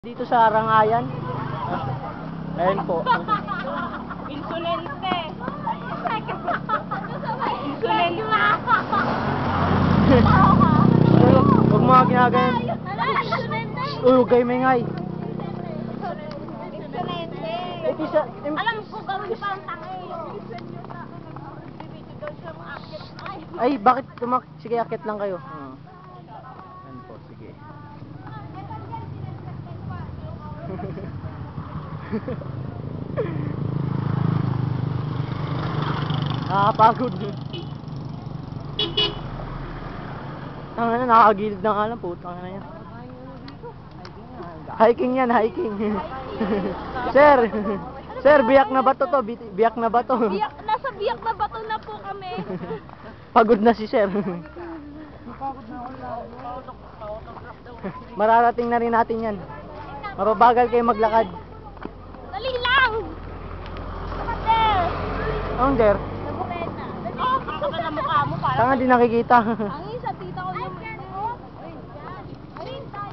Dito sa Arangayan. Ayun po. Insulente. Insulente. Huwag mga ginagayan. Uy, huwag kayo maingay. Ito siya. Alam ko gawin pa ang tangay. Ay, bakit sige, akit lang kayo. Yan po, sige. Nakakapagod. Tanga na, nakakagilid na nga lang po. Tanga na yan. Hiking yan, hiking. Sir, sir, biyak na ba to? Biyak na ba to? Nasa biyak na bato na po kami. Pagod na si sir. Mararating na rin natin yan. Mababagal kayo maglakad. Dali lang! Kapatid! Anong der? Nabuketa. Dali! Kapatid na mukha mo para. Tanga di nakikita. Ang